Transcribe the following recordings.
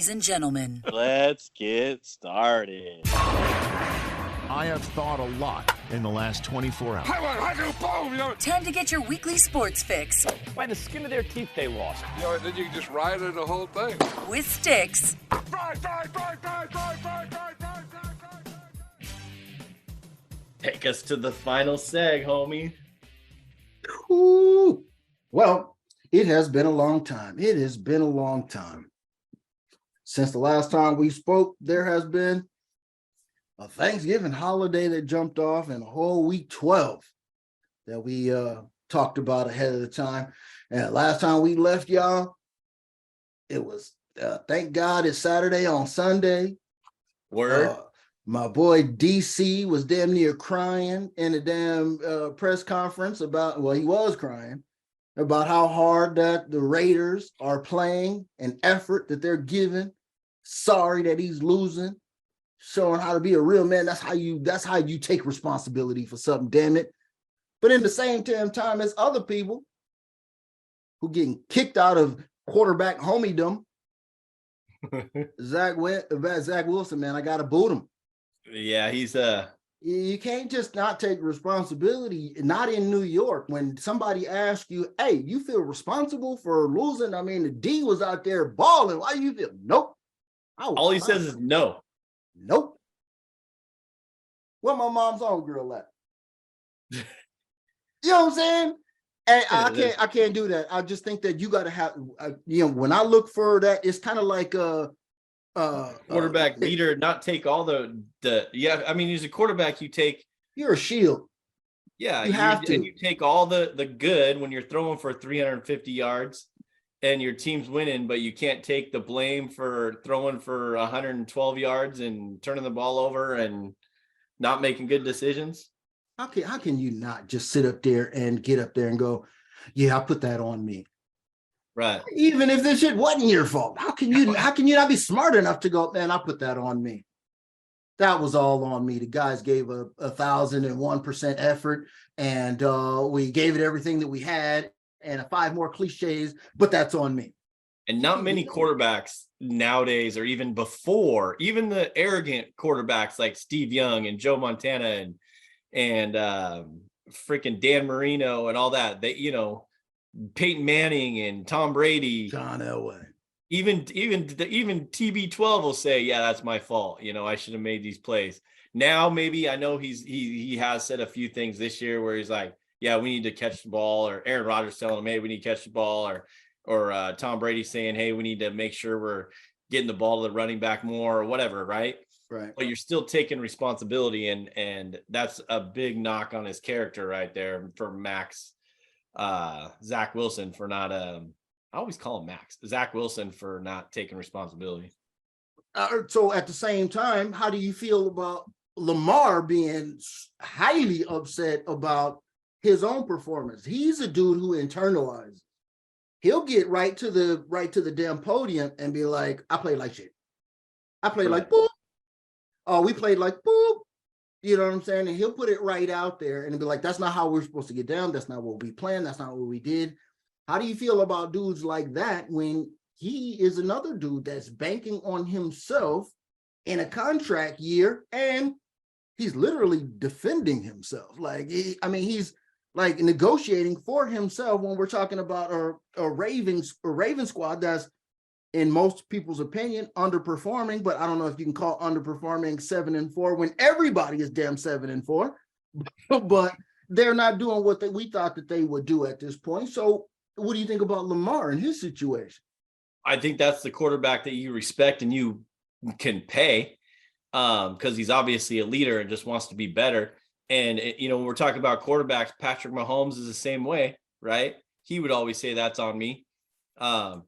Ladies and gentlemen, let's get started. I have thought a lot in the last 24 hours. Time to get your weekly sports fix. By the skin of their teeth, they lost. Then you can just ride it the whole thing. With Stix. Take us to the final seg, homie. Ooh. Well, it has been a long time. It has been a long time. Since the last time we spoke, there has been a Thanksgiving holiday that jumped off and a whole week 12 that we talked about ahead of the time. And last time we left y'all, it was, thank God it's Saturday on Sunday. Word. My boy DC was damn near crying in a damn press conference about, well, he was crying about how hard that the Raiders are playing and effort that they're giving. Sorry that he's losing, showing how to be a real man. That's how you take responsibility for something, damn it. But in the same damn time as other people who getting kicked out of quarterback homiedom, Zach Wilson, man, I gotta boot him. Yeah, he's You can't just not take responsibility, not in New York. When somebody asks you, hey, you feel responsible for losing? I mean, the D was out there balling. Why do you feel? Nope. All he says is no. Nope. Where my mom's own girl at? You know what I'm saying? And I can't do that. I just think that you got to have, when I look for that, it's kind of like quarterback leader, not take all the yeah. I mean, he's a quarterback. You're a shield. Yeah, you have to. And you take all the good when you're throwing for 350 yards and your team's winning, but you can't take the blame for throwing for 112 yards and turning the ball over and not making good decisions. How can you not just sit up there and get up there and go, yeah, I put that on me. Right. Even if this shit wasn't your fault, how can you not be smart enough to go, man, I put that on me? That was all on me. The guys gave a 1,001% effort, and we gave it everything that we had, and 5 more cliches, but that's on me. And not many quarterbacks nowadays, or even before, even the arrogant quarterbacks like Steve Young and Joe Montana and freaking Dan Marino and all that, they, Peyton Manning and Tom Brady, John Elway, even TB12 will say, yeah, that's my fault. I should have made these plays. Now, maybe I know he has said a few things this year where he's like, yeah, we need to catch the ball, or Aaron Rodgers telling him, hey, we need to catch the ball, or Tom Brady saying, hey, we need to make sure we're getting the ball to the running back more, or whatever, right? Right. But you're still taking responsibility, and that's a big knock on his character right there for Max. Zach Wilson for not I always call him Max. Zach Wilson for not taking responsibility. So at the same time, how do you feel about Lamar being highly upset about his own performance? He's a dude who internalizes. He'll get right to the damn podium and be like, I played like shit. I played like boop. Oh, we played like boop. You know what I'm saying? And he'll put it right out there and be like, that's not how we're supposed to get down. That's not what we planned. That's not what we did. How do you feel about dudes like that when he is another dude that's banking on himself in a contract year and he's literally defending himself? He's like negotiating for himself when we're talking about a Raven squad that's, in most people's opinion, underperforming, but I don't know if you can call underperforming 7-4 when everybody is damn 7-4, but they're not doing what we thought that they would do at this point. So what do you think about Lamar and his situation? I think that's the quarterback that you respect and you can pay because he's obviously a leader and just wants to be better. And, when we're talking about quarterbacks, Patrick Mahomes is the same way, right? He would always say that's on me. I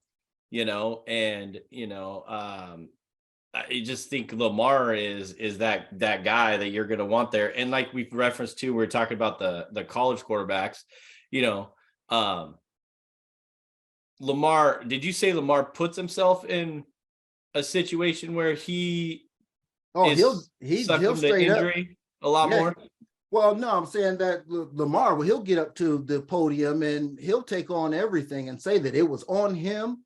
just think Lamar is that guy that you're going to want there. And like we've referenced to, we're talking about the college quarterbacks, Lamar, did you say Lamar puts himself in a situation where he'll straight injury up a lot more? Well, no, I'm saying that Lamar, he'll get up to the podium and he'll take on everything and say that it was on him.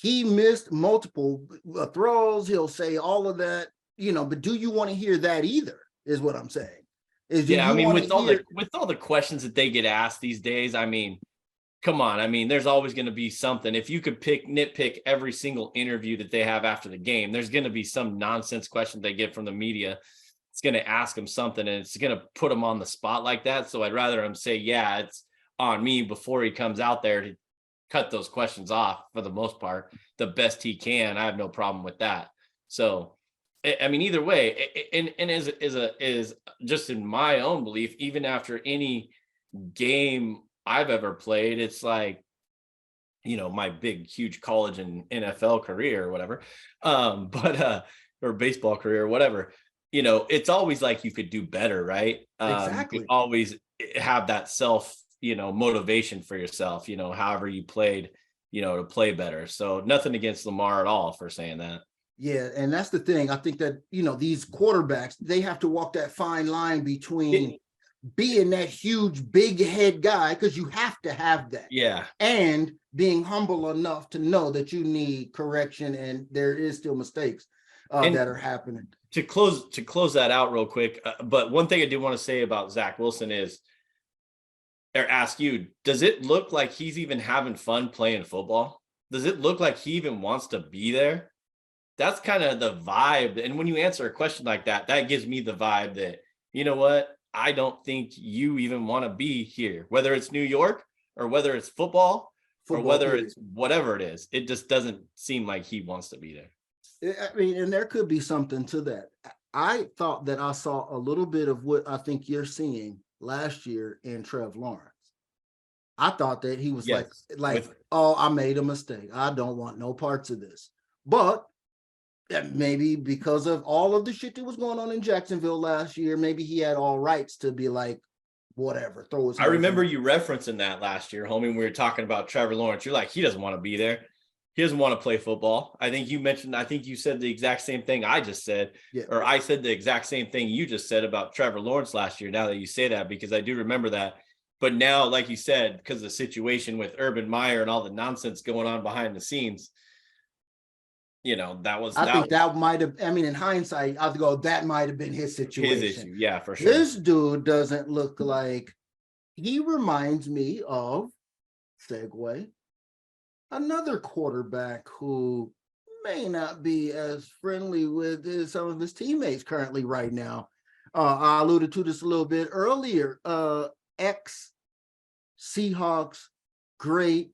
he missed multiple throws. He'll say all of that, but do you want to hear that either, is what I'm saying. Yeah, I mean, with all the questions that they get asked these days, I mean, come on. I mean, there's always going to be something. If you could nitpick every single interview that they have after the game, there's going to be some nonsense question they get from the media. It's going to ask them something, and it's going to put them on the spot like that. So I'd rather him say, yeah, it's on me before he comes out there to cut those questions off for the most part, the best he can. I have no problem with that. So, I mean, either way, and is just in my own belief, even after any game I've ever played, it's like, my big, huge college and NFL career or whatever, or baseball career or whatever, it's always like you could do better, right? Exactly. You always have that self, motivation for yourself, however you played, to play better. So nothing against Lamar at all for saying that. Yeah, and that's the thing. I think that, these quarterbacks, they have to walk that fine line between being that huge, big head guy, because you have to have that. Yeah. And being humble enough to know that you need correction and there is still mistakes that are happening. To close that out real quick, but one thing I do want to say about Zach Wilson is, or ask you, does it look like he's even having fun playing football? Does it look like he even wants to be there? That's kind of the vibe. And when you answer a question like that, that gives me the vibe that, you know what? I don't think you even want to be here, whether it's New York or whether it's football or whether it's whatever it is. It just doesn't seem like he wants to be there. I mean, and there could be something to that. I thought that I saw a little bit of what I think you're seeing last year in Trev Lawrence. I thought that he was oh, I made a mistake. I don't want no parts of this. But maybe because of all of the shit that was going on in Jacksonville last year, maybe he had all rights to be like, whatever, throw his. I remember you referencing that last year, homie. We were talking about Trevor Lawrence. You're like, he doesn't want to be there. He doesn't want to play football. I think you said the exact same thing I just said, or I said the exact same thing you just said about Trevor Lawrence last year. Now that you say that, because I do remember that. But now, like you said, because of the situation with Urban Meyer and all the nonsense going on behind the scenes, I think that might have, in hindsight, I'd go, that might have been his situation. His issue, yeah, for sure. This dude doesn't look like, he reminds me of, segue, another quarterback who may not be as friendly with some of his teammates currently right now. I alluded to this a little bit earlier. Ex-Seahawks, great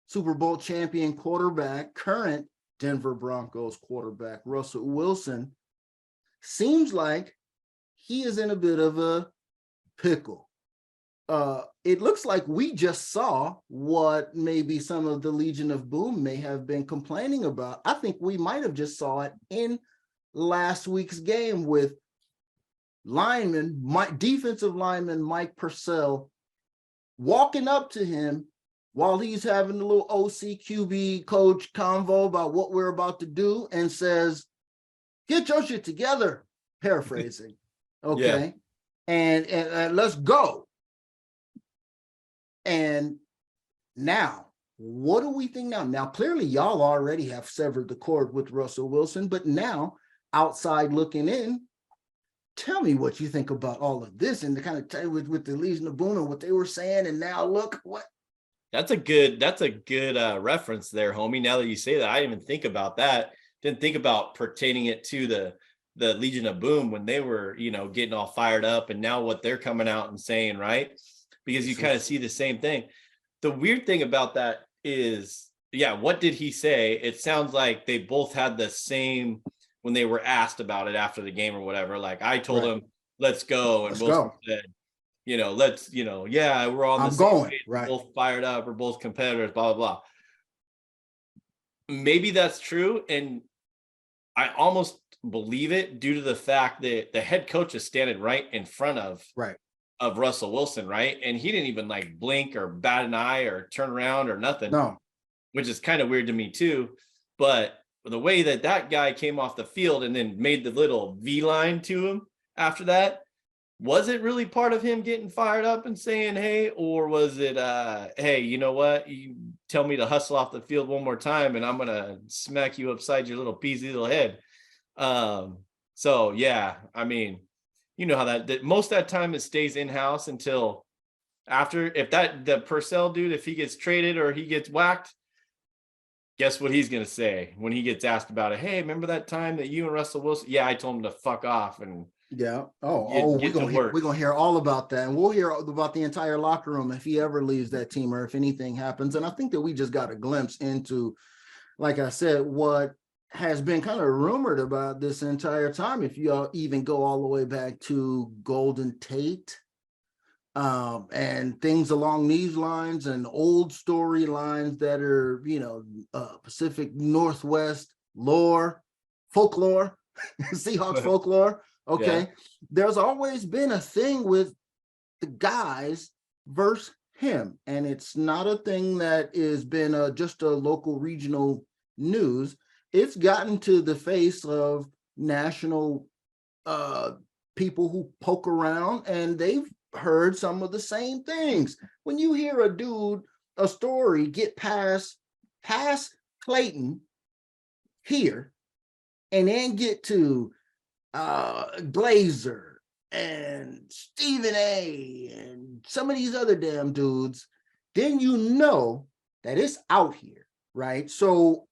Super Bowl champion quarterback, current Denver Broncos quarterback, Russell Wilson, seems like he is in a bit of a pickle. It looks like we just saw what maybe some of the Legion of Boom may have been complaining about. I think we might have just saw it in last week's game with defensive lineman Mike Purcell walking up to him while he's having a little OC QB coach convo about what we're about to do, and says, "Get your shit together," paraphrasing. Okay. Yeah. And let's go. And now, what do we think now? Now, clearly, y'all already have severed the cord with Russell Wilson, but now, outside looking in, tell me what you think about all of this and the kind of with the Legion of Boom and what they were saying. And now, look what. That's a good reference there, homie. Now that you say that, I didn't even think about that. Didn't think about pertaining it to the Legion of Boom when they were, getting all fired up, and now what they're coming out and saying, right? Because you kind of see the same thing. The weird thing about that is, what did he say? It sounds like they both had the same when they were asked about it after the game or whatever. Like, I told him, let's go. And Wilson said, we're on the same page. We're both fired up. We're both competitors, blah, blah, blah. Maybe that's true. And I almost believe it due to the fact that the head coach is standing right in front of Russell Wilson, right? And he didn't even blink or bat an eye or turn around or nothing. No. Which is kind of weird to me too. But the way that guy came off the field and then made the little V line to him after that, was it really part of him getting fired up and saying, hey, or was it, hey, you know what? tell me to hustle off the field one more time, and I'm gonna smack you upside your little peasy little head. So yeah, I mean, you know how that most of that time it stays in house until after. If the Purcell dude, if he gets traded or he gets whacked, guess what he's gonna say when he gets asked about it? Hey, remember that time that you and Russell Wilson? Yeah, I told him to fuck off and Yeah. get to work. We're gonna hear all about that, and we'll hear about the entire locker room if he ever leaves that team or if anything happens. And I think that we just got a glimpse into, like I said, what has been kind of rumored about this entire time. If you even go all the way back to Golden Tate, and things along these lines, and old storylines that are, Pacific Northwest folklore, Seahawks folklore. Okay. Yeah. There's always been a thing with the guys versus him. And it's not a thing that has been just a local regional news. It's gotten to the face of national people who poke around, and they've heard some of the same things. When you hear a story get past Clayton here, and then get to Glazer and Stephen A and some of these other damn dudes, then you know that it's out here, right? So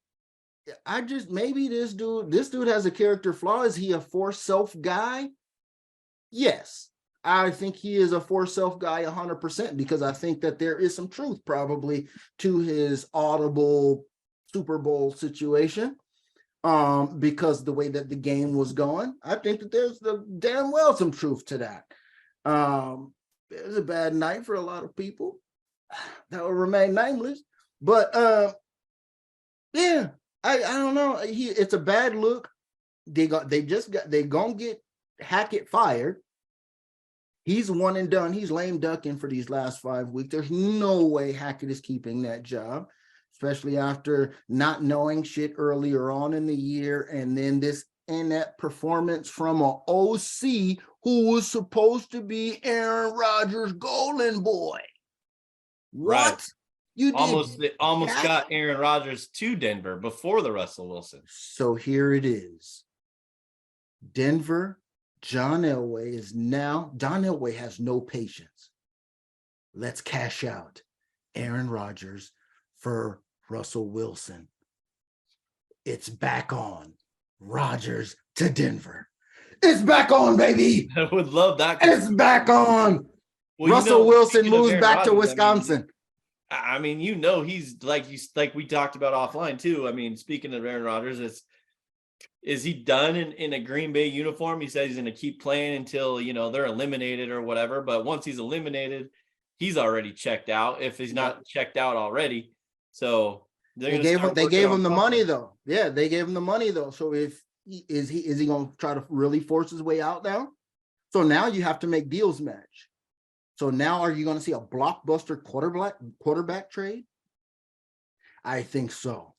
maybe this dude has a character flaw. Is he a forced self guy? Yes, I think he is a forced self guy 100%, because I think that there is some truth probably to his audible Super Bowl situation. Because the way that the game was going, I think that there's damn well some truth to that. It was a bad night for a lot of people that will remain nameless, but yeah, I don't know. It's a bad look. They gonna get Hackett fired. He's one and done. He's lame ducking for these last 5 weeks. There's no way Hackett is keeping that job, especially after not knowing shit earlier on in the year, and then that performance from an OC who was supposed to be Aaron Rodgers' golden boy. What? Right. You did almost got Aaron Rodgers to Denver before the Russell Wilson. So here it is. Denver, John Elway has no patience. Let's cash out Aaron Rodgers for Russell Wilson. It's back on. Rodgers to Denver. It's back on, baby. I would love that. It's back on. Well, Russell Wilson moves back to Wisconsin. I mean, he's like we talked about offline too. I mean, speaking of Aaron Rodgers, is he done in a Green Bay uniform? He says he's going to keep playing until, they're eliminated or whatever. But once he's eliminated, he's already checked out, if he's not checked out already. So they gave him the money though. Yeah, they gave him the money though. So is he going to try to really force his way out now? So now you have to make deals match. So now are you going to see a blockbuster quarterback trade? I think so.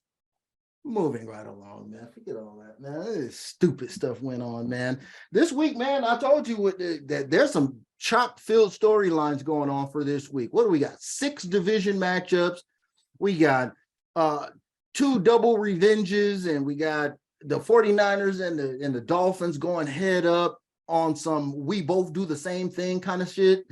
Moving right along, man. Forget all that, man. This stupid stuff went on, man. This week, man, I told you that there's some chock-filled storylines going on for this week. What do we got? 6 division matchups. We got 2 double revenges, and we got the 49ers and the Dolphins going head up on some we both do the same thing kind of shit.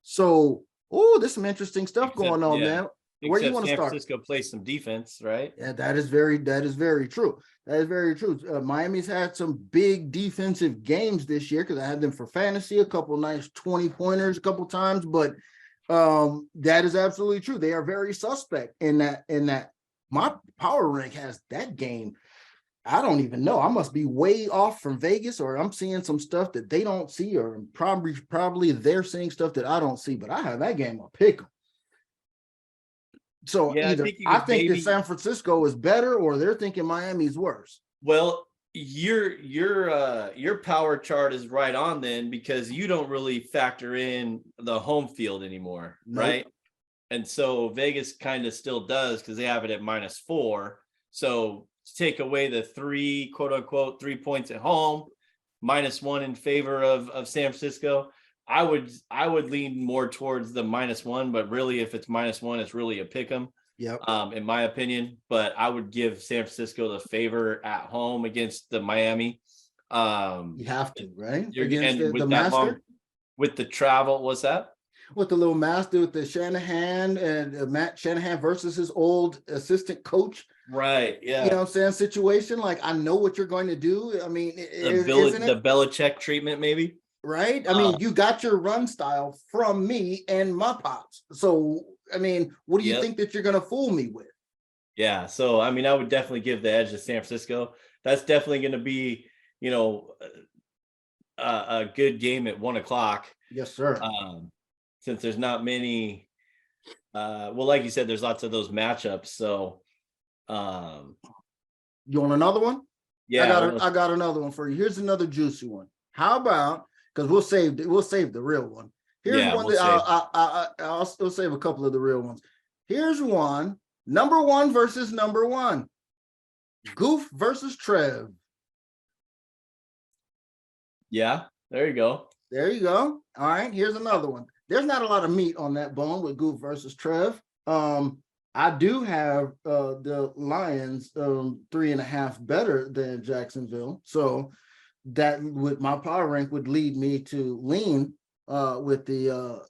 So, there's some interesting stuff going on, man. Where do you want to start? San Francisco plays some defense, right? Yeah, that is very true. That is very true. Miami's had some big defensive games this year because I had them for fantasy, a couple nice 20-pointers a couple times, but that is absolutely true. They are very suspect in that. My power rank has that game. I don't even know. I must be way off from Vegas, or I'm seeing some stuff that they don't see, or probably they're seeing stuff that I don't see, but I have that game a pick 'em. So yeah, I think that San Francisco is better, or they're thinking Miami's worse. Well, your power chart is right on then, because you don't really factor in the home field anymore, nope. Right? And so Vegas kind of still does, because they have it at -4. So take away the 3, quote unquote, 3 points at home, -1 in favor of San Francisco. I would lean more towards the -1, but really if it's -1, it's really a pick 'em. Yep. In my opinion, but I would give San Francisco the favor at home against the Miami. You have to, right? You're Against and with the that master, with the travel, what's that? with the little master, with the Shanahan and Matt Shanahan versus his old assistant coach. Right. Yeah. You know what I'm saying? Situation, like, I know what you're going to do. I mean, isn't The it? Belichick treatment, maybe. Right? I mean, you got your run style from me and my pops. So, I mean, what do you Yep. think that you're going to fool me with? Yeah. So, I mean, I would definitely give the edge to San Francisco. That's definitely going to be, you know, a good game at 1:00. Yes, sir. Since there's not many, well, like you said, there's lots of those matchups. So, You want another one? yeah, I got another one for you. Here's another juicy one. How about, because we'll save the real one. Here's Yeah, one we'll that I'll still save a couple of the real ones. Here's one. Number one versus number one. Goof versus Trev. yeah, there you go. There you go. All right, here's another one. There's not a lot of meat on that bone with Goof versus Trev. I do have the Lions 3.5 better than Jacksonville. So that with my power rank would lead me to lean with the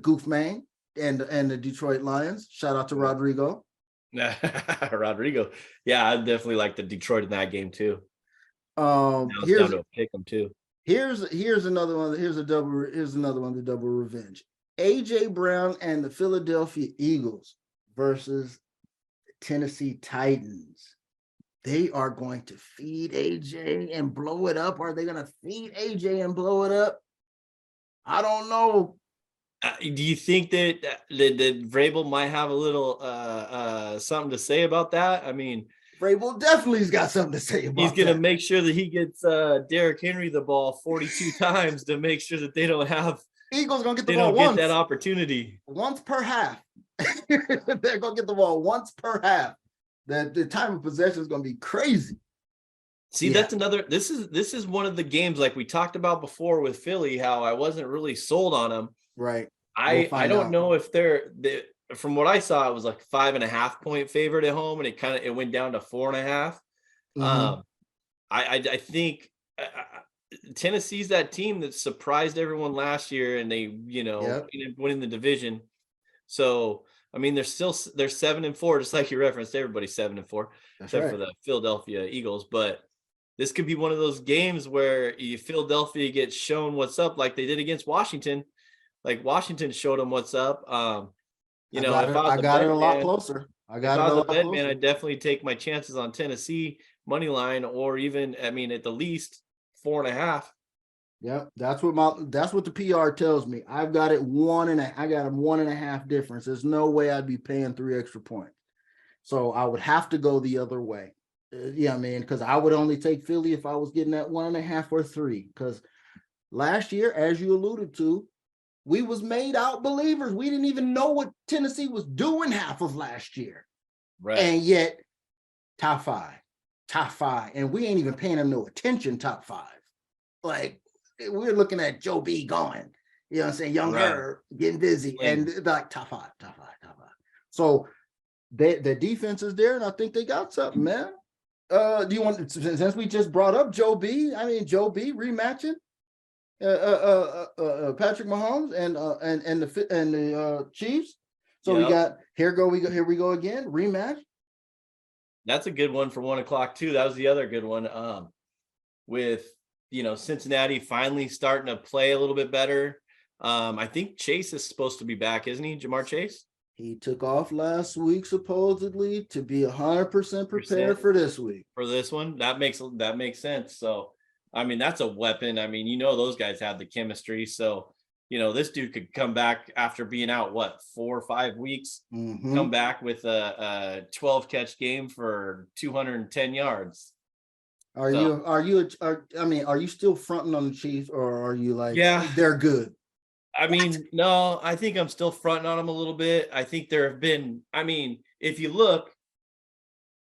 Goof man and the Detroit Lions. Shout out to Rodrigo. Rodrigo. Yeah, I definitely like the Detroit in that game too. Now it's Here's down to a pick 'em too. here's another one. Here's another one, the double revenge. AJ Brown and the Philadelphia Eagles versus Tennessee Titans. They are going to feed AJ and blow it up. Are they going to feed AJ and blow it up? I don't know. Do you think that Vrabel might have a little something to say about that? I mean, Vrabel definitely's got something to say about he's going to that. make sure that he gets Derrick Henry the ball 42 times to make sure that they don't have Eagles going to get the they ball don't once. get that opportunity. Once per half. They're going to get the ball once per half. The time of possession is going to be crazy. See, that's another. This is one of the games like we talked about before with Philly. How I wasn't really sold on them. Right. I don't know if they're from what I saw, it was like 5.5 point favorite at home, and it went down to 4.5. Mm-hmm. I think Tennessee's that team that surprised everyone last year, and they ended up winning the division. So I mean, they're 7-4, just like you referenced. Everybody's 7-4, except for the Philadelphia Eagles. But this could be one of those games where Philadelphia gets shown what's up, like they did against Washington. Like Washington showed them what's up. If I got it a lot closer. I got it a lot closer. Man, I'd definitely take my chances on Tennessee money line, or even, I mean, at the least 4.5. Yep, that's what the PR tells me. I've got it 1.5. I got a 1.5 difference. There's no way I'd be paying 3 extra points. So I would have to go the other way. Yeah, I mean, because I would only take Philly if I was getting that 1.5 or 3. Because last year, as you alluded to, we was made out believers. We didn't even know what Tennessee was doing half of last year. Right. And yet, top five. And we ain't even paying them no attention, top 5. Like, we're looking at Joe B going, you know what I'm saying? Young Herb getting busy. And like top five. So the defense is there, and I think they got something, man. Do you want, since we just brought up Joe B, I mean, Joe B rematching Patrick Mahomes and the Chiefs. So we got here we go again, rematch. That's a good one for 1:00 too. That was the other good one. With Cincinnati finally starting to play a little bit better. I think Chase is supposed to be back, isn't he? Jamar Chase? He took off last week supposedly to be 100% prepared for this week. For this one, that makes sense. So, I mean, that's a weapon. I mean, those guys have the chemistry. So, this dude could come back after being out 4 or 5 weeks, come back with a 12 catch game for 210 yards. Are you still fronting on the Chiefs, or are you like, they're good? I mean, no, I think I'm still fronting on them a little bit. I think there have been, if you look,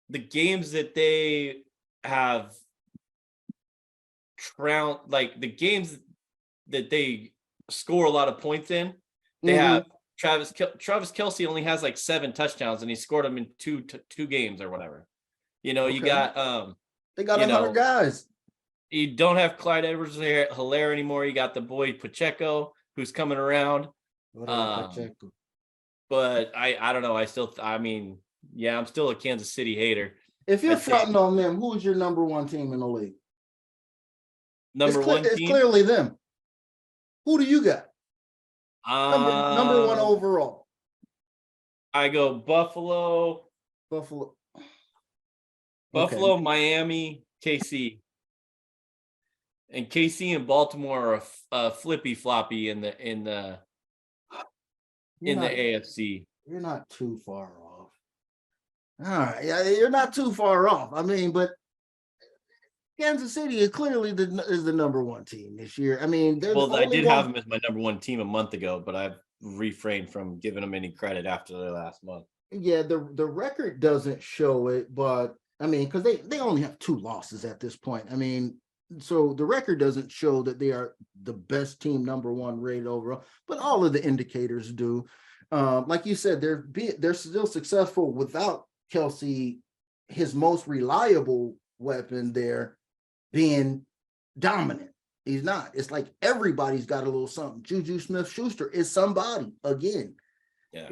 the games that they have like the games that they score a lot of points in, they have Travis Kelce only has like 7 touchdowns, and he scored them in two games or whatever. You know, you got they got 100 guys. You don't have Clyde Edwards-Helaire anymore. You got the boy Pacheco who's coming around. But I don't know. I'm still a Kansas City hater. If you're fronting on them, who's your number one team in the league? It's clearly them. Who do you got? Number one overall. I go Buffalo, Miami, KC. And KC and Baltimore are a flippy floppy in the AFC. You're not too far off. All right, you're not too far off. I mean, but Kansas City is clearly the number one team this year. I mean, I did have them as my number one team a month ago, but I've refrained from giving them any credit after their last month. Yeah, the record doesn't show it, but I mean, because they only have 2 losses at this point. I mean, so the record doesn't show that they are the best team, number one rated overall, but all of the indicators do. Like you said, they're still successful without Kelce, his most reliable weapon there, being dominant. He's not. It's like everybody's got a little something. Juju Smith-Schuster is somebody again. Yeah.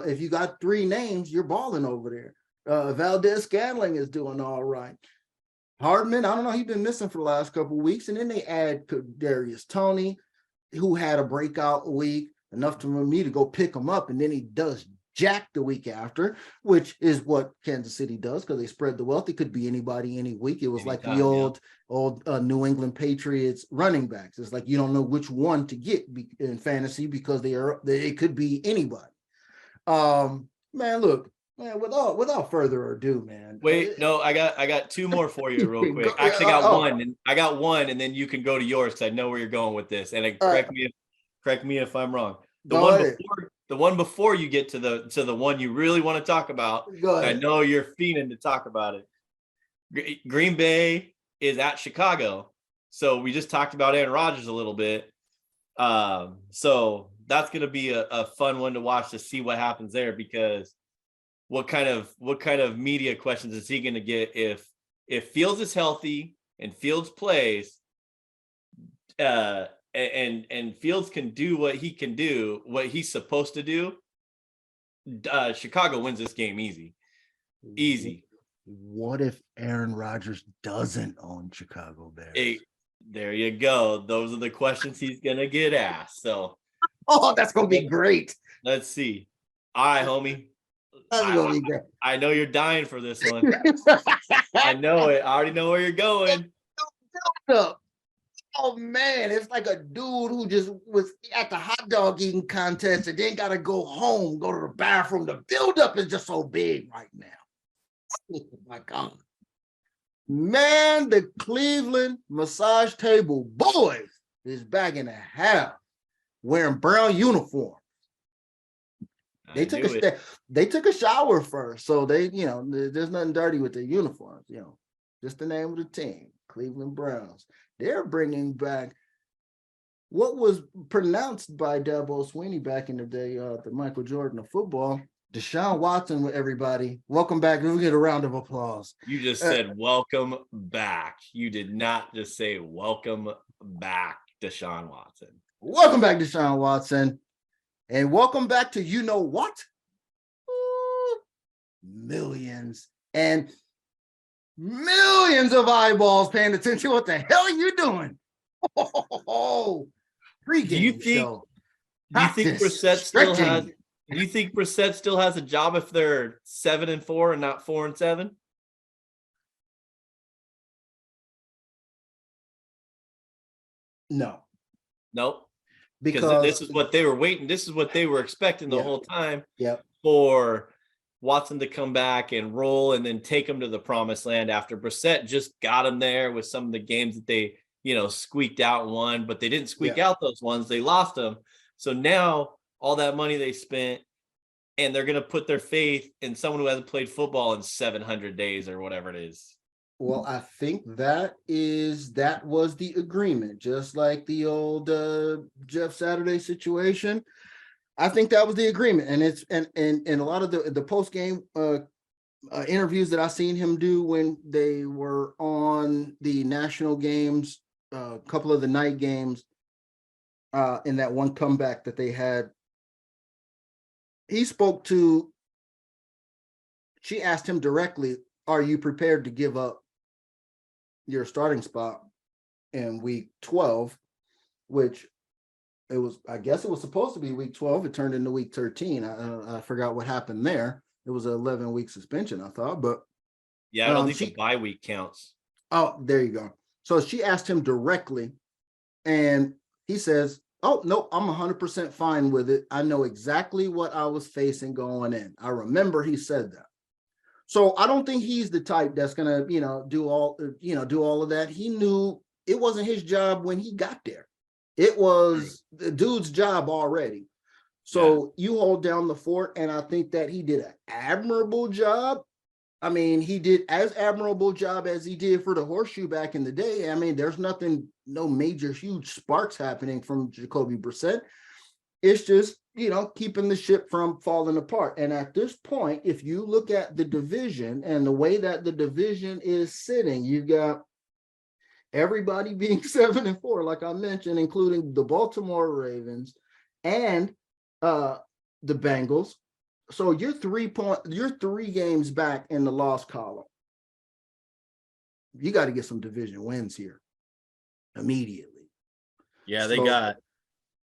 If you got 3 names, you're balling over there. Valdez-Scantling is doing all right. Hardman, I don't know, he's been missing for the last couple of weeks. And then they add Darius Toney, who had a breakout week, enough for me to go pick him up. And then he does jack the week after, which is what Kansas City does because they spread the wealth. It could be anybody any week. It was like the old New England Patriots running backs. It's like you don't know which one to get in fantasy because it could be anybody. Man, look. Man, without further ado, man. Wait, no, I got 2 more for you real quick. Actually, I got one, and then you can go to yours because I know where you're going with this. And correct me if I'm wrong. The one before you get to the one you really want to talk about. I know you're fiending to talk about it. Green Bay is at Chicago, so we just talked about Aaron Rodgers a little bit. So that's gonna be a fun one to watch to see what happens there because. What kind of media questions is he going to get if Fields is healthy and Fields plays, and Fields can do what he can do, what he's supposed to do? Chicago wins this game easy. What if Aaron Rodgers doesn't own Chicago Bears? Hey, there you go. Those are the questions he's going to get asked. So, that's going to be great. Let's see. All right, homie. I know you're dying for this one. I know it. I already know where you're going. Oh man, it's like a dude who just was at the hot dog eating contest and then got to go home, go to the bathroom. The buildup is just so big right now. Oh my God. Man, the Cleveland massage table boys is back in the house wearing brown uniform. They took a shower first, so there's nothing dirty with their uniforms, just the name of the team, Cleveland Browns. They're bringing back what was pronounced by Dabo Swinney back in the day, the Michael Jordan of football, Deshaun Watson with everybody. Welcome back. Let me get a round of applause. You just said welcome back. You did not just say welcome back, Deshaun Watson. Welcome back, Deshaun Watson. And welcome back to you know what? Millions and millions of eyeballs paying attention. What the hell are you doing? Pre-game show. Do you think Brissett still has a job if they're 7-4 and not 4-7? No. Nope. Because this is what they were waiting. This is what they were expecting the whole time. Yep. For Watson to come back and roll and then take them to the promised land after Brissett just got them there with some of the games that they, squeaked out and won, but they didn't squeak out those ones. They lost them. So now all that money they spent and they're going to put their faith in someone who hasn't played football in 700 days or whatever it is. Well, I think that was the agreement, just like the old Jeff Saturday situation. I think that was the agreement, and it's and a lot of the post game interviews that I seen him do when they were on the national games, a couple of the night games, in that one comeback that they had. He spoke to. She asked him directly, "Are you prepared to give up your starting spot in week 12?" Which it was, I guess it was supposed to be week 12. It turned into week 13. I forgot what happened there. It was an 11-week suspension, I thought, but yeah, I don't think the bye week counts. Oh, there you go. So she asked him directly, and he says, "Oh, no, I'm 100% fine with it. I know exactly what I was facing going in." I remember he said that. So I don't think he's the type that's gonna, do all of that. He knew it wasn't his job when he got there. It was the dude's job already. So you hold down the fort, and I think that he did an admirable job. I mean, he did as admirable job as he did for the horseshoe back in the day. I mean, there's no major, huge sparks happening from Jacoby Brissett. It's just, keeping the ship from falling apart. And at this point, if you look at the division and the way that the division is sitting, you've got everybody being 7-4, like I mentioned, including the Baltimore Ravens and the Bengals. So you're 3 games back in the loss column. You got to get some division wins here immediately. Yeah, they got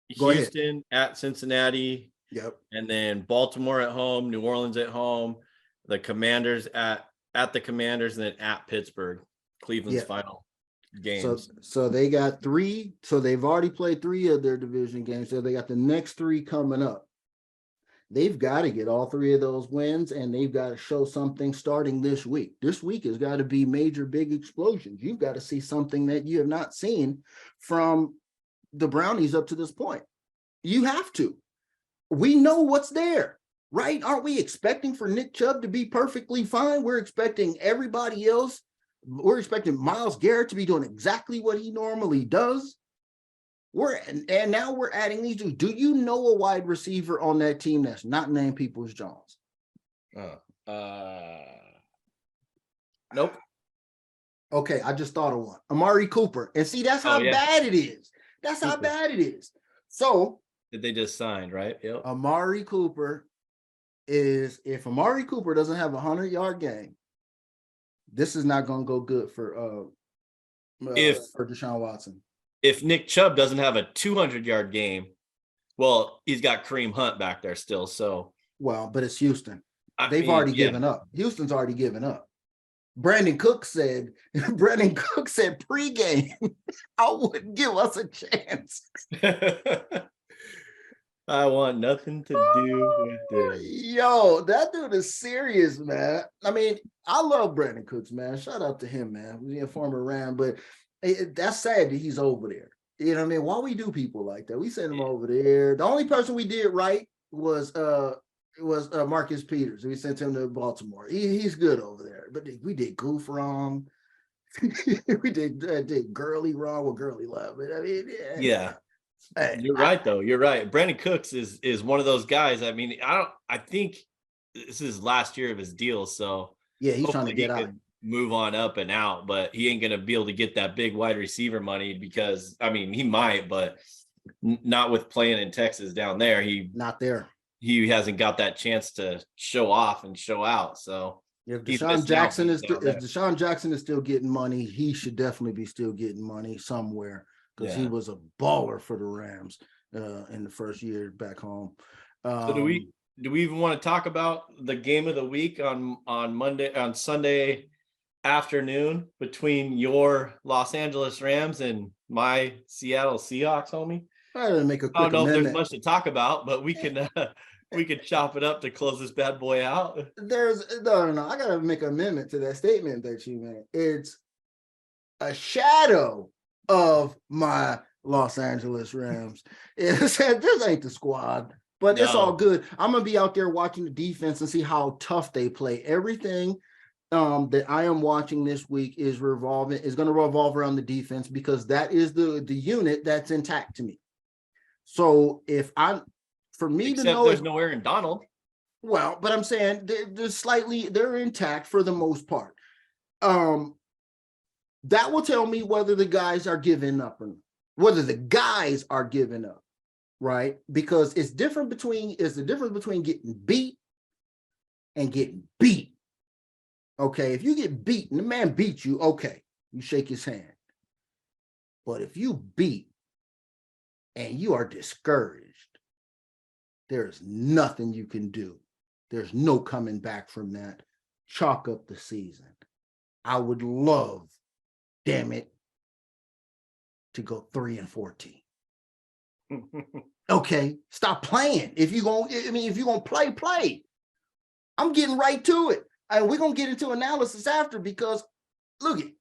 Houston at Cincinnati. Yep. And then Baltimore at home, New Orleans at home, the Commanders at the Commanders, and then at Pittsburgh, Cleveland's final games. So they got 3. So they've already played 3 of their division games. So they got the next 3 coming up. They've got to get all 3 of those wins, and they've got to show something starting this week. This week has got to be major, big explosions. You've got to see something that you have not seen from the Brownies up to this point. You have to. We know what's there, right? Aren't we expecting for Nick Chubb to be perfectly fine? We're expecting everybody else. We're expecting Myles Garrett to be doing exactly what he normally does. And now we're adding these dudes. Do you know a wide receiver on that team that's not named Peoples-Jones? Nope. Okay, I just thought of one. Amari Cooper. And see, that's how bad it is. That's how bad it is. So that they just signed, right? Yep. Amari Cooper is, if Amari Cooper doesn't have a 100-yard game, this is not going to go good for Deshaun Watson. If Nick Chubb doesn't have a 200-yard game, well, he's got Kareem Hunt back there still. So but it's Houston. They've already given up. Houston's already given up. Brandon Cook said pregame, I wouldn't give us a chance. I want nothing to do with this. Yo, that dude is serious, man. I mean, I love Brandon Cooks, man. Shout out to him, man. He's a former Ram, but that's sad that he's over there. You know what I mean? Why we do people like that? We send him over there. The only person we did right was Marcus Peters. We sent him to Baltimore. He's good over there. But we did Goof wrong. We did Gurley wrong with Gurley love. I mean, yeah. Hey, you're right, though. You're right. Brandon Cooks is one of those guys. I mean, I think this is last year of his deal. So yeah, he's trying to get out. Move on up and out, but he ain't going to be able to get that big wide receiver money because, I mean, he might, but not with playing in Texas down there. Not there. He hasn't got that chance to show off and show out. So if Deshaun Jackson is still getting money, he should definitely be still getting money somewhere because he was a baller for the Rams in the first year back home. So do we even want to talk about the game of the week on Sunday afternoon between your Los Angeles Rams and my Seattle Seahawks, homie? I don't know if there's much to talk about, but we can chop it up to close this bad boy out. No. I gotta make an amendment to that statement that you made. It's a shadow of my Los Angeles Rams. This ain't the squad, but it's all good. I'm gonna be out there watching the defense and see how tough they play. Everything that I am watching this week is going to revolve around the defense because that is the unit that's intact to me. So if I'm for me Except to know there's no Aaron Donald. Well, but I'm saying they're intact for the most part. That will tell me whether the guys are giving up or not, whether the guys are giving up, right? Because it's the difference between getting beat and getting beat. Okay, if you get beat and the man beats you, okay, you shake his hand. But if you beat and you are discouraged, there's nothing you can do. There's no coming back from that. Chalk up the season. I would love, damn it, to go 3-14. Okay, stop playing. If you're gonna play. I'm getting right to it. And we're gonna get into analysis after, because look it.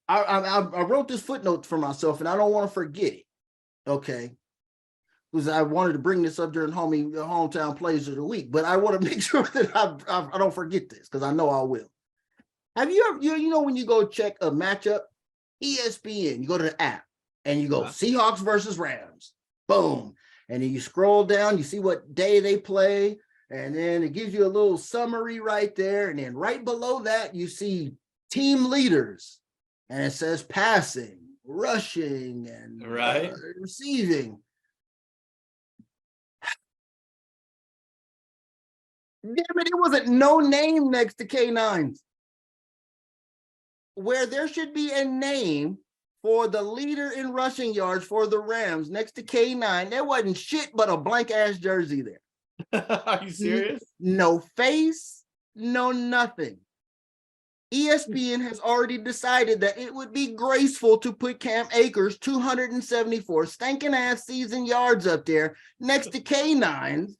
I wrote this footnote for myself and I don't want to forget it. Okay. Because I wanted to bring this up during hometown plays of the week, but I want to make sure that I don't forget this, because I know I will. Have you ever, you know, when you go check a matchup, ESPN, you go to the app and you go Seahawks versus Rams, boom. And then you scroll down, you see what day they play, and then it gives you a little summary right there. And then right below that, you see team leaders, and it says passing, rushing, and receiving. Damn it, it wasn't no name next to K9s. Where there should be a name for the leader in rushing yards for the Rams next to K9, there wasn't shit but a blank ass jersey there. Are you serious? No face, no nothing. ESPN has already decided that it would be graceful to put Cam Akers' 274 stinking ass season yards up there next to K9's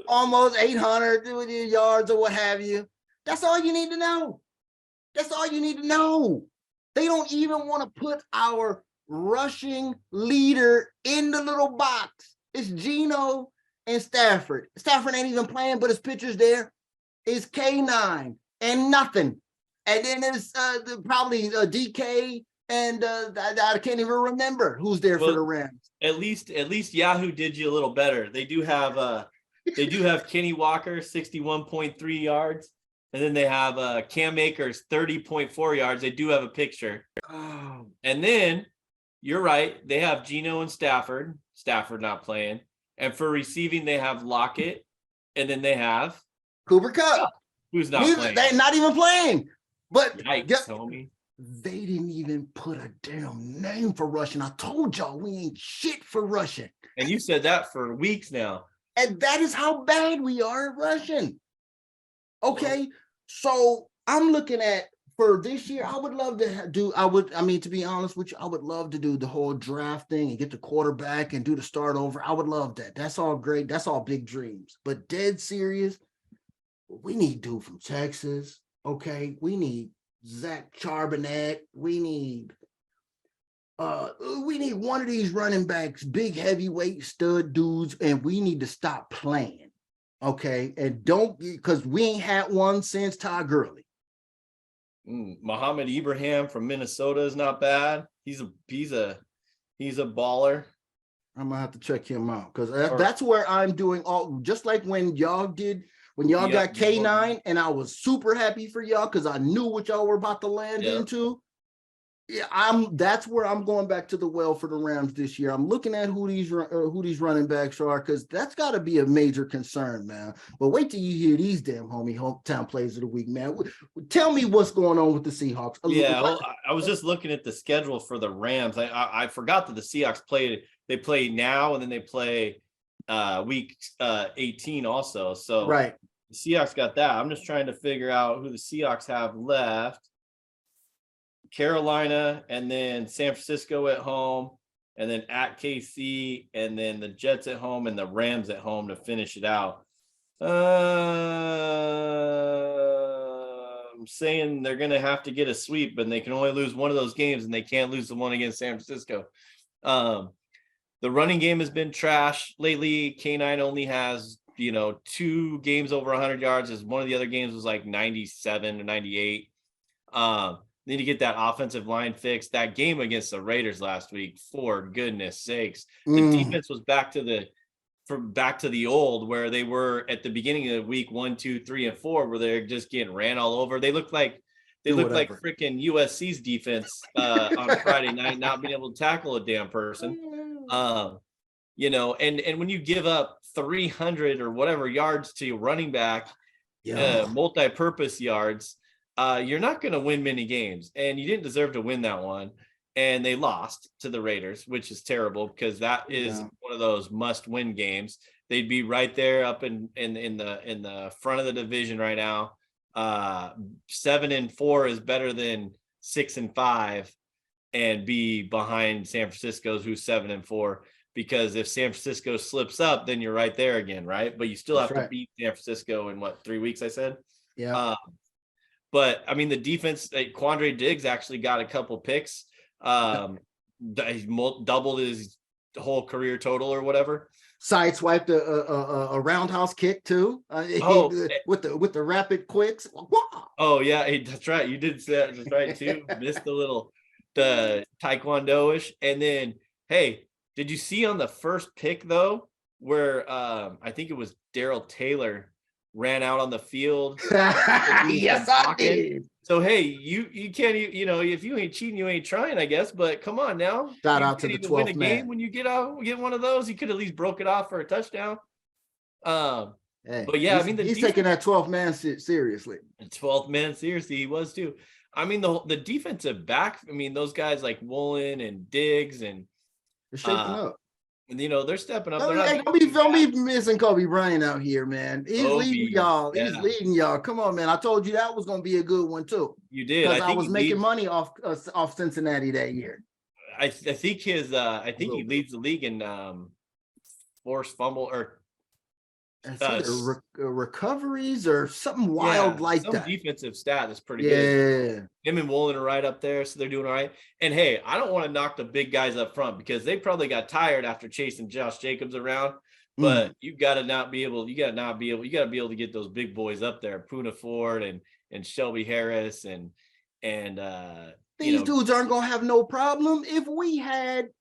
almost 800 yards or what have you. That's all you need to know. That's all you need to know. They don't even want to put our rushing leader in the little box. It's Geno and Stafford. Stafford ain't even playing, but his picture's there. It's K9 and nothing. And then there's probably DK and I can't even remember who's there for the Rams. At least Yahoo did you a little better. They do have Kenny Walker 61.3 yards. And then they have Cam Akers 30.4 yards. They do have a picture. Oh. And then you're right. They have Geno and Stafford. Stafford not playing. And for receiving, they have Lockett. And then they have Cooper Kupp, who's not playing. They're not even playing. But yikes, homie. They didn't even put a damn name for rushing. I told y'all we ain't shit for rushing. And you said that for weeks now. And that is how bad we are at rushing. Okay, so I'm looking at, for this year, I would love to do, to be honest with you, I would love to do the whole draft thing and get the quarterback and do the start over. I would love that. That's all great. That's all big dreams. But dead serious, we need dude from Texas. Okay, we need Zach Charbonnet. We need one of these running backs, big heavyweight stud dudes, and we need to stop playing. Okay, and because we ain't had one since Todd Gurley. Muhammad Ibrahim from Minnesota is not bad. He's a baller. I'm gonna have to check him out, because that's where I'm doing all, just like when y'all got K9, and I was super happy for y'all because I knew what y'all were about to land into. Yeah, that's where I'm going back to the well for the Rams this year. I'm looking at who these running backs are, because that's got to be a major concern, man. But wait till you hear these damn hometown plays of the week, man. Tell me what's going on with the Seahawks. Yeah, well, I was just looking at the schedule for the Rams. I forgot that the Seahawks they play now, and then they play week 18 also. So right, the Seahawks got that. I'm just trying to figure out who the Seahawks have left. Carolina, and then San Francisco at home, and then at KC, and then the Jets at home, and the Rams at home to finish it out. I'm saying they're going to have to get a sweep, but they can only lose one of those games, and they can't lose the one against San Francisco. The running game has been trash lately. K9 only has, 2 games over 100 yards, as one of the other games was like 97 or 98. Need to get that offensive line fixed. That game against the Raiders last week, for goodness sakes, the defense was back to the from back to the old where they were at the beginning of week 1, 2, 3, and 4, where they're just getting ran all over. They look like freaking USC's defense on Friday night, not being able to tackle a damn person. You know, and when you give up 300 or whatever yards to your running back, multi-purpose yards, you're not going to win many games, and you didn't deserve to win that one. And they lost to the Raiders, which is terrible because that is one of those must-win games. They'd be right there up in the front of the division right now. 7-4 is better than 6-5, and be behind San Francisco's, who's 7-4. Because if San Francisco slips up, then you're right there again, right? But you still have to beat San Francisco in 3 weeks, I said? Yeah. But I mean, the defense, Quandre Diggs actually got a couple picks. He doubled his whole career total or whatever. Sideswiped a roundhouse kick too. With the rapid quicks. Oh yeah, that's right. You did say that. That's right too. Missed the taekwondo-ish. And then, hey, did you see on the first pick though, where I think it was Darrell Taylor ran out on the field? Yes, I did. So hey, you can't, you know, if you ain't cheating, you ain't trying, I guess. But come on now, shout out to the 12th man. When you get one of those, you could at least broke it off for a touchdown. Hey, but yeah, I mean, he's taking that 12th man seriously. The 12th man seriously, he was too. I mean, the defensive back. I mean, those guys like Woolen and Diggs and. They're shaping up. And, you know, they're stepping up. Don't be missing Kobe Bryant out here, man. He's leading y'all. Yeah. He's leading y'all. Come on, man. I told you that was going to be a good one, too. You did. Because I was making money off Cincinnati that year. I think he leads the league in forced fumble or recoveries or something wild like that. Defensive stat is pretty good. Him and Woolen are right up there, so they're doing all right. And hey, I don't want to knock the big guys up front because they probably got tired after chasing Josh Jacobs around. But you got to be able to get those big boys up there, Poona Ford and Shelby Harris and these dudes aren't gonna have no problem. If we had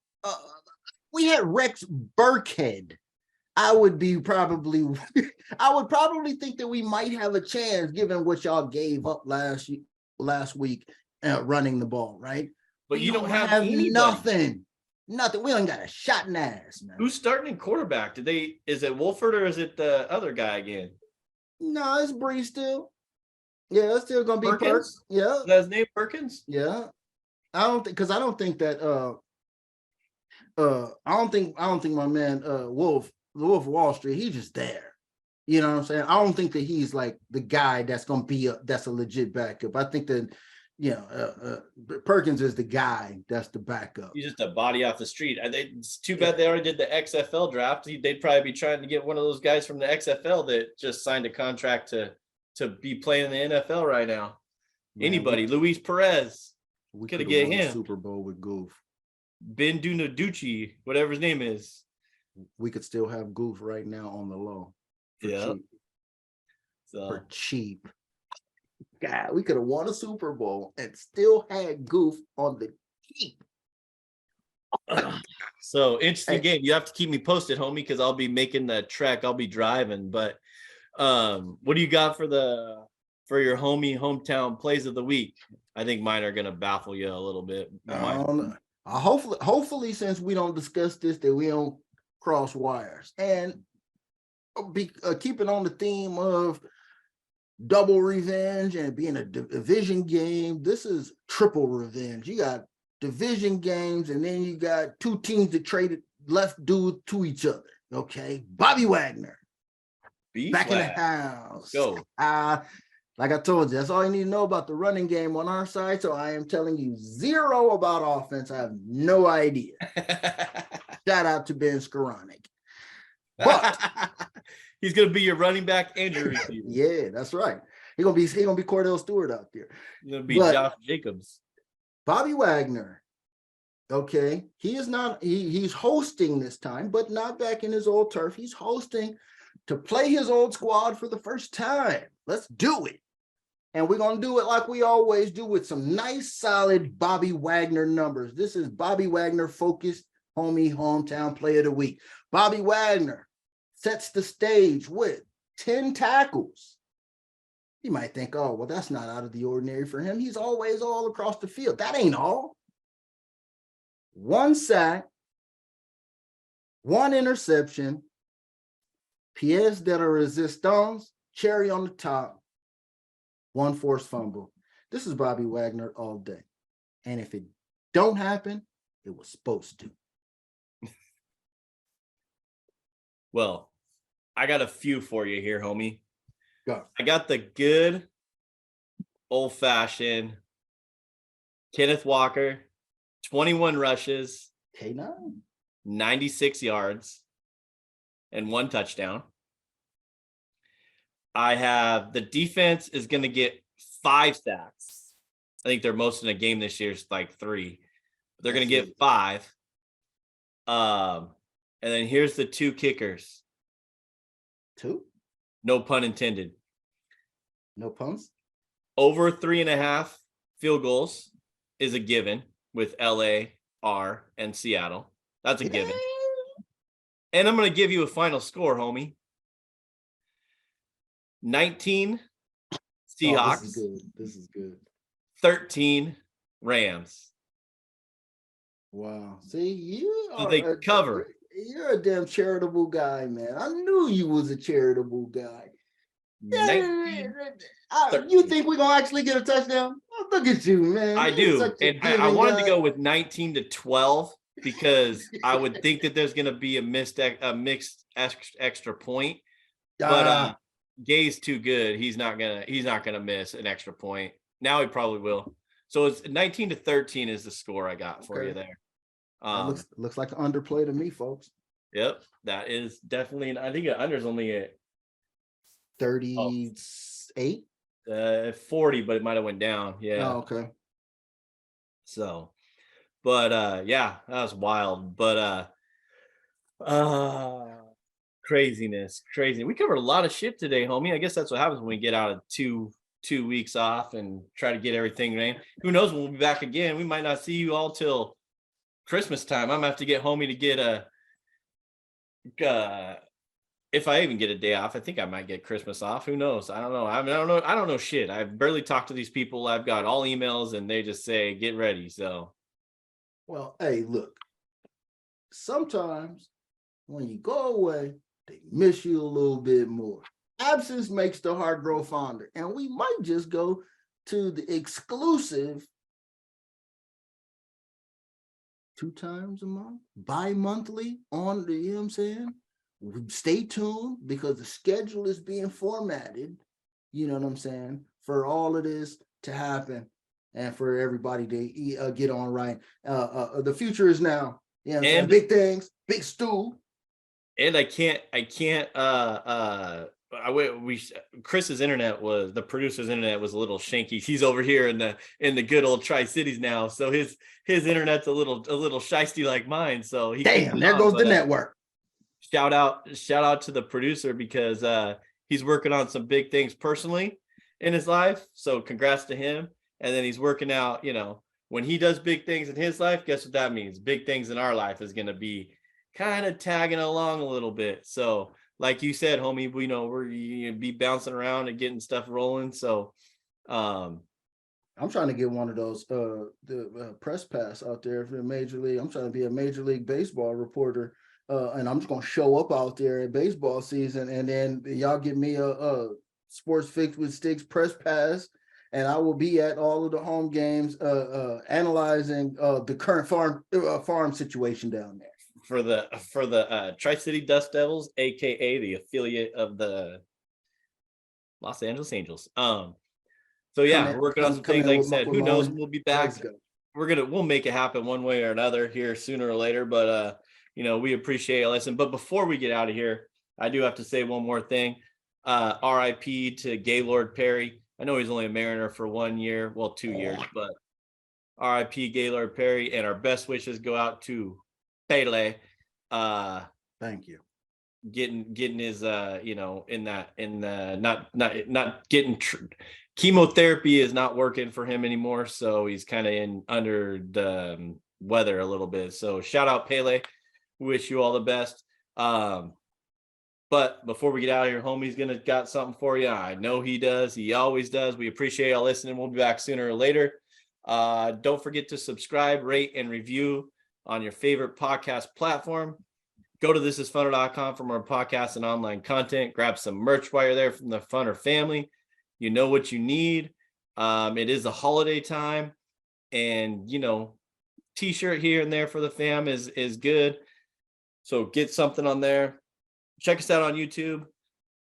Rex Burkhead, I would probably think that we might have a chance given what y'all gave up last week running the ball, right? But you don't have nothing. We don't got a shot in the ass, man. Who's starting in quarterback? Is it Wolford or is it the other guy again? No, it's Bree still. Yeah, it's still gonna be Perkins. Yeah. Is that his name, Perkins? Yeah. I don't think my man Wolf of Wall Street, he's just there. You know what I'm saying? I don't think that he's like the guy that's going to be that's a legit backup. I think that, Perkins is the guy that's the backup. He's just a body off the street. It's too bad they already did the XFL draft. They'd probably be trying to get one of those guys from the XFL that just signed a contract to be playing in the NFL right now. Man, anybody, Luis Perez. We could have get him. Super Bowl with Goof. Ben Dunaducci, whatever his name is. We could still have Goof right now on the low. For cheap. God, we could have won a Super Bowl and still had Goof on the cheap. So interesting game. You have to keep me posted, homie, because I'll be making the trek. I'll be driving. But what do you got for your hometown plays of the week? I think mine are gonna baffle you a little bit. Hopefully, since we don't discuss this, that we don't cross wires, and keeping on the theme of double revenge and being a division game. This is triple revenge. You got division games, and then you got two teams that traded left dude to each other. Okay, Bobby Wagner back in the house. Go. Like I told you, that's all you need to know about the running game on our side. So I am telling you zero about offense. I have no idea. Shout out to Ben Skoranek. But he's gonna be your running back and your receiver. Yeah, that's right. He's gonna be Cordell Stewart out there. He's gonna be Josh Jacobs. Bobby Wagner. Okay, he is not. He's hosting this time, but not back in his old turf. He's hosting to play his old squad for the first time. Let's do it. And we're going to do it like we always do with some nice, solid Bobby Wagner numbers. This is Bobby Wagner focused, hometown play of the week. Bobby Wagner, sets the stage with 10 tackles. You might think, oh, well, that's not out of the ordinary for him. He's always all across the field. That ain't all. 1 sack, 1 interception, pièce de la résistance, cherry on the top, 1 forced fumble. This is Bobby Wagner all day. And if it don't happen, it was supposed to. Well, I got a few for you here, homie. Go. I got the good old-fashioned Kenneth Walker, 21 rushes, K9. 96 yards, and 1 touchdown. I have the defense is going to get 5 sacks. I think they're most in a game this year is like 3. They're going to get 5. And then here's the 2 kickers. 2? No pun intended. No puns? Over 3.5 field goals is a given with LA, R, and Seattle. That's a given. And I'm going to give you a final score, homie. 19 Seahawks. Oh, this is good. This is good. 13 Rams. Wow. See, you So are they cover. You're a damn charitable guy, man. I knew you was a charitable guy. 19, You think we're gonna actually get a touchdown? Oh, look at you, man. I do. And I wanted to go with 19-12 because I would think that there's going to be a mixed extra point. But Gay's too good. He's not gonna miss an extra point. Now he probably will. So it's 19-13 is the score I got for you there. Looks like an underplay to me, folks. Yep, that is definitely. I think the under's only at 38. 40, but it might have went down. Yeah. Oh, okay. So, but yeah, that was wild. But craziness. We covered a lot of shit today, homie. I guess that's what happens when we get out of two weeks off and try to get everything right. Who knows when we'll be back again? We might not see you all till Christmas time. I'm gonna have to get homie to get if I even get a day off. I think I might get Christmas off. Who knows? I don't know. I don't know shit. I've barely talked to these people. I've got all emails and they just say get ready. So well, hey, look, sometimes when you go away, they miss you a little bit more. Absence makes the heart grow fonder. And we might just go to the exclusive 2 times a month, bi-monthly on the, you know what I'm saying? Stay tuned because the schedule is being formatted, you know what I'm saying, for all of this to happen and for everybody to get on right. The future is now. You know what I'm saying? Big things, big stew. And Chris's internet was, the producer's internet was a little shanky. He's over here in the good old Tri-Cities now, so his internet's a little shiesty like mine. So there goes the network. Shout out to the producer because he's working on some big things personally in his life. So congrats to him. And then he's working out, you know, when he does big things in his life, guess what that means? Big things in our life is going to be kind of tagging along a little bit. So like you said, homie, we know we're be bouncing around and getting stuff rolling. So I'm trying to get one of those the press pass out there for Major League. I'm trying to be a Major League Baseball reporter. And I'm just gonna show up out there at baseball season, and then y'all give me a Sports Fix with Stix press pass, and I will be at all of the home games, analyzing the current farm situation down there for the Tri-City Dust Devils, aka the affiliate of the Los Angeles Angels. So yeah, we're working on some things. Like I said, who knows? We'll be back. We'll make it happen one way or another here sooner or later, but you know, we appreciate it. Listen, but before we get out of here, I do have to say one more thing. RIP to Gaylord Perry. I know he's only a Mariner for 1 year, well, 2 years, but RIP Gaylord Perry, and our best wishes go out to Pele. Thank you. Getting his you know, not getting chemotherapy is not working for him anymore, so he's kind of under the weather a little bit. So shout out Pele. Wish you all the best. But before we get out of here, homie's got something for you. I know he does. He always does. We appreciate y'all listening. We'll be back sooner or later. Don't forget to subscribe, rate, and review on your favorite podcast platform. Go to thisisfunner.com for more podcasts and online content. Grab some merch while you're there from the Funner family. You know what you need. It is a holiday time, and t-shirt here and there for the fam is good. So get something on there. Check us out on YouTube,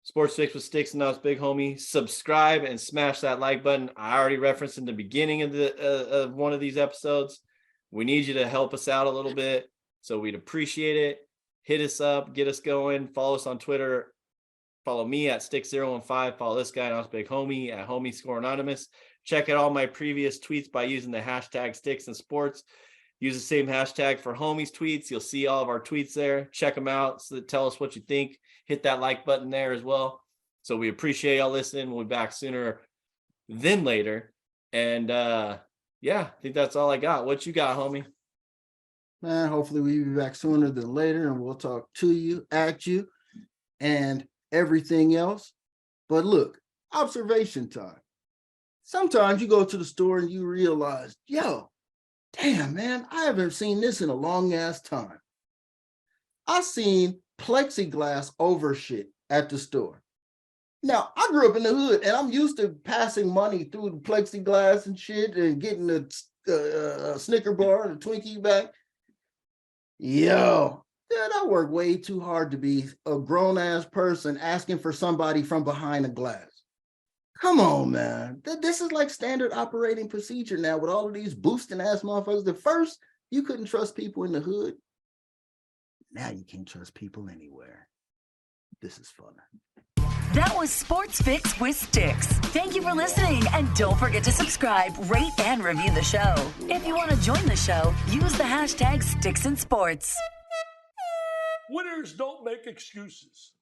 Sports Fix with Stix, and now it's Big Homie. Subscribe and smash that like button. I already referenced in the beginning of of one of these episodes. We need you to help us out a little bit, so we'd appreciate it. Hit us up, get us going. Follow us on Twitter. Follow me at Stix015. Follow this guy, now it's Big Homie, at HomieScoreAnonymous. Check out all my previous tweets by using the hashtag Stix and Sports. Use the same hashtag for Homie's tweets. You'll see all of our tweets there. Check them out. So tell us what you think. Hit that like button there as well. So we appreciate y'all listening. We'll be back sooner than later. And I think that's all I got. What you got, homie? Man, hopefully we'll be back sooner than later, and we'll talk to you, at you, and everything else. But look, observation time. Sometimes you go to the store and you realize, damn, man, I haven't seen this in a long ass time. I seen plexiglass over shit at the store. Now, I grew up in the hood, and I'm used to passing money through the plexiglass and shit and getting a Snicker bar and a Twinkie back. Dude, I work way too hard to be a grown-ass person asking for somebody from behind a glass. Come on, man. This is like standard operating procedure now with all of these boosting ass motherfuckers. At first, you couldn't trust people in the hood. Now you can't trust people anywhere. This is fun. That was Sports Fix with Stix. Thank you for listening, and don't forget to subscribe, rate, and review the show. If you want to join the show, use the hashtag StixandSports. Winners don't make excuses.